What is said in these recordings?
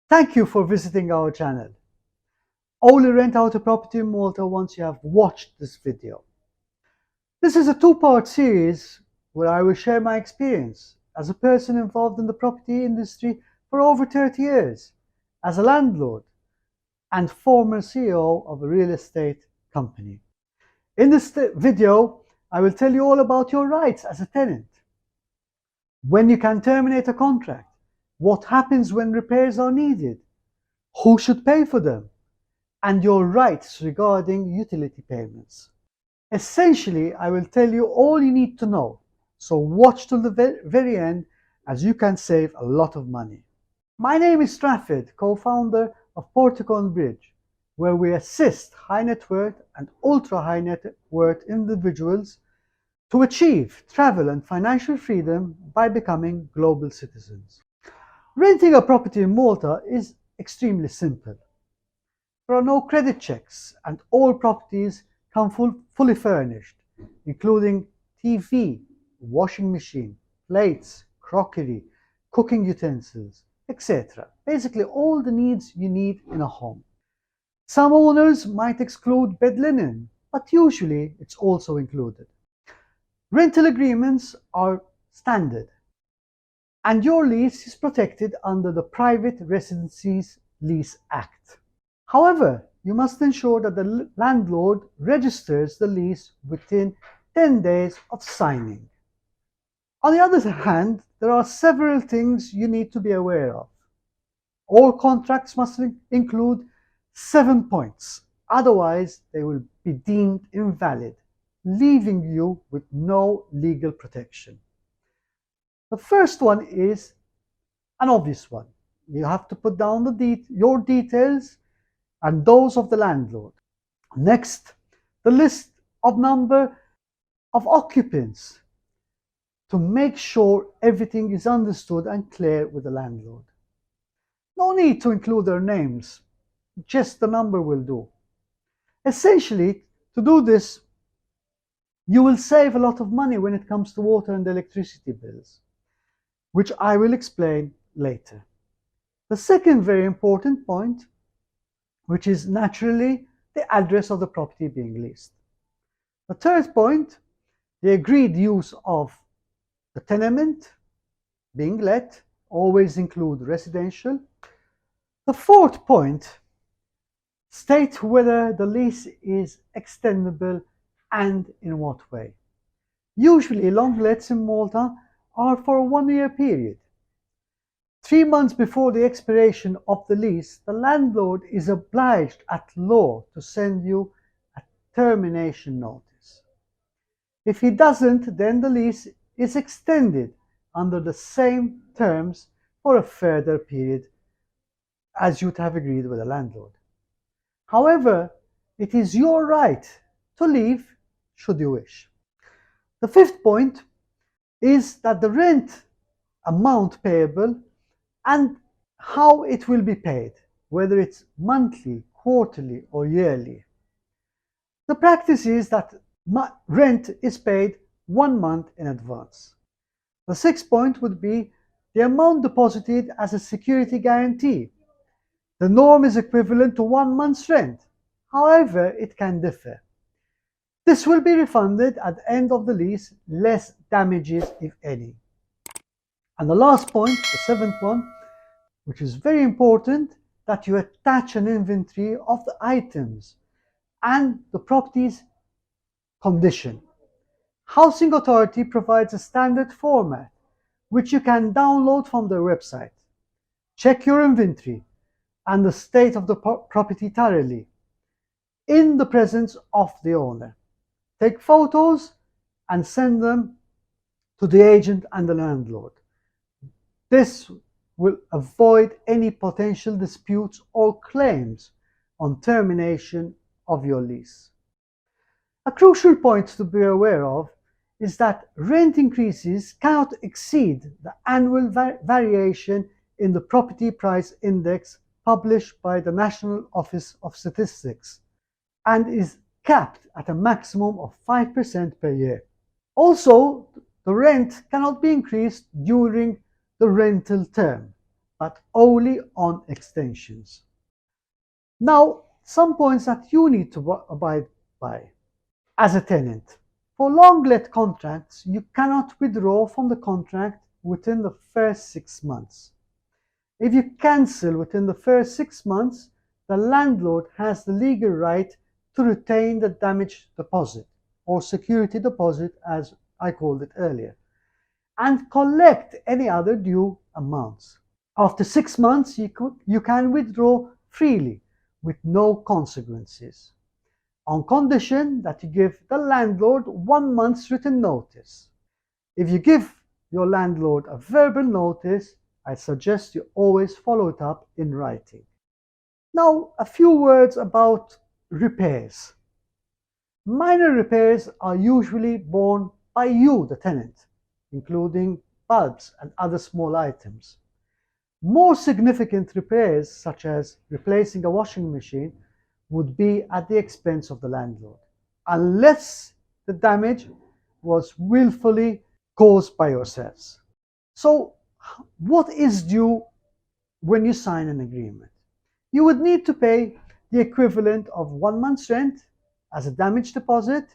Thank you for visiting our channel. Only rent out a property in Malta once you have watched this video. This is a two-part series where I will share my experience as a person involved in the property industry for over 30 years, as a landlord and former CEO of a real estate company. In this video, I will tell you all about your rights as a tenant, when you can terminate a contract, what happens when repairs are needed, who should pay for them, and your rights regarding utility payments. Essentially, I will tell you all you need to know, so watch till the very end as you can save a lot of money. My name is Trafford, co-founder of Portico Bridge, where we assist high net worth and ultra high net worth individuals to achieve travel and financial freedom by becoming global citizens. Renting a property in Malta is extremely simple. There are no credit checks and all properties come fully furnished, including TV, washing machine, plates, crockery, cooking utensils, etc. Basically all the needs you need in a home. Some owners might exclude bed linen, but usually it's also included. Rental agreements are standard, and your lease is protected under the Private Residencies Lease Act. However, you must ensure that the landlord registers the lease within 10 days of signing. On the other hand, there are several things you need to be aware of. All contracts must include 7 points, otherwise they will be deemed invalid, leaving you with no legal protection. The first one is an obvious one. You have to put down your details and those of the landlord. Next, the list of number of occupants to make sure everything is understood and clear with the landlord. No need to include their names, just the number will do. Essentially, to do this, you will save a lot of money when it comes to water and electricity bills, which I will explain later. The second very important point, which is naturally the address of the property being leased. The third point, the agreed use of the tenement being let, always include residential. The fourth point, state whether the lease is extendable and in what way. Usually long lets in Malta are for a 1-year period. 3 months before the expiration of the lease, the landlord is obliged at law to send you a termination notice. If he doesn't, then the lease is extended under the same terms for a further period as you'd have agreed with the landlord. However, it is your right to leave should you wish. The fifth point is that the rent amount payable and how it will be paid, whether it's monthly, quarterly, or yearly. The practice is that rent is paid 1 month in advance. The sixth point would be the amount deposited as a security guarantee. The norm is equivalent to 1 month's rent. However, it can differ. This will be refunded at the end of the lease, less damages if any. And the last point, the seventh one, which is very important, that you attach an inventory of the items and the property's condition. Housing Authority provides a standard format which you can download from their website. Check your inventory and the state of the property thoroughly in the presence of the owner. Take photos and send them to the agent and the landlord. This will avoid any potential disputes or claims on termination of your lease. A crucial point to be aware of is that rent increases cannot exceed the annual variation in the property price index published by the National Office of Statistics and is capped at a maximum of 5% per year. Also, the rent cannot be increased during the rental term. but only on extensions. Now, some points that you need to abide by as a tenant. For long let contracts, you cannot withdraw from the contract within the first 6 months. If you cancel within the first 6 months, the landlord has the legal right to retain the damage deposit, or security deposit as I called it earlier, and collect any other due amounts. After 6 months, you can withdraw freely with no consequences, on condition that you give the landlord 1 month's written notice. If you give your landlord a verbal notice, I suggest you always follow it up in writing. Now, a few words about repairs. Minor repairs are usually borne by you, the tenant, including bulbs and other small items. More significant repairs, such as replacing a washing machine, would be at the expense of the landlord, unless the damage was willfully caused by yourselves. So, what is due when you sign an agreement? You would need to pay the equivalent of 1 month's rent as a damage deposit,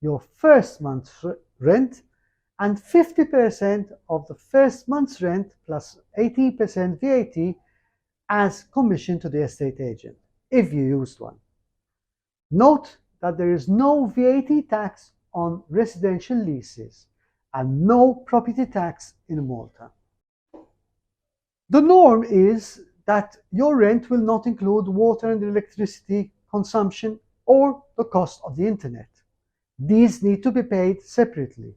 your first month's rent, and 50% of the first month's rent plus 18% VAT as commission to the estate agent, if you used one. Note that there is no VAT tax on residential leases and no property tax in Malta. The norm is that your rent will not include water and electricity consumption or the cost of the internet. These need to be paid separately.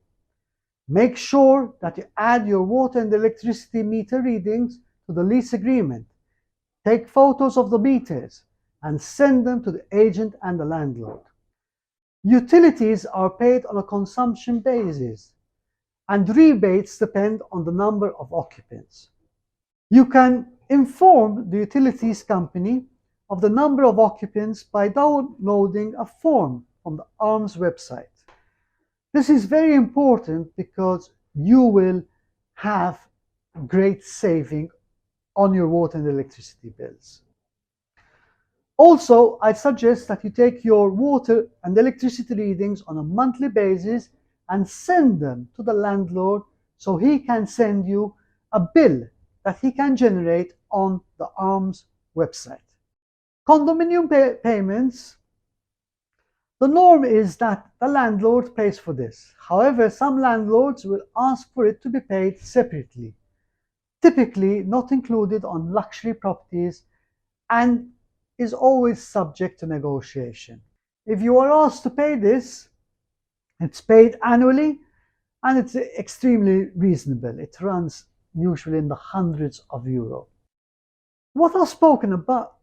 Make sure that you add your water and electricity meter readings to the lease agreement. Take photos of the meters and send them to the agent and the landlord. Utilities are paid on a consumption basis, and rebates depend on the number of occupants. You can inform the utilities company of the number of occupants by downloading a form from the ARMS website. This is very important because you will have great saving on your water and electricity bills. Also, I suggest that you take your water and electricity readings on a monthly basis and send them to the landlord so he can send you a bill that he can generate on the ARMS website. Condominium payments. The norm is that the landlord pays for this. However, some landlords will ask for it to be paid separately, typically not included on luxury properties, and is always subject to negotiation. If you are asked to pay this, it's paid annually and it's extremely reasonable. It runs usually in the hundreds of euros. What I've spoken about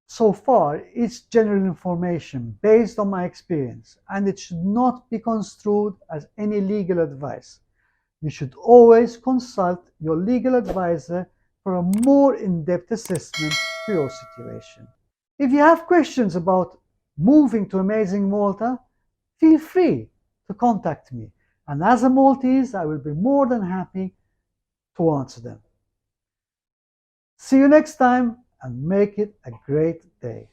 so far is general information based on my experience, and it should not be construed as any legal advice. You should always consult your legal advisor for a more in-depth assessment for your situation. If you have questions about moving to amazing Malta, feel free to contact me, and as a Maltese, I will be more than happy to answer them. See you next time, and make it a great day.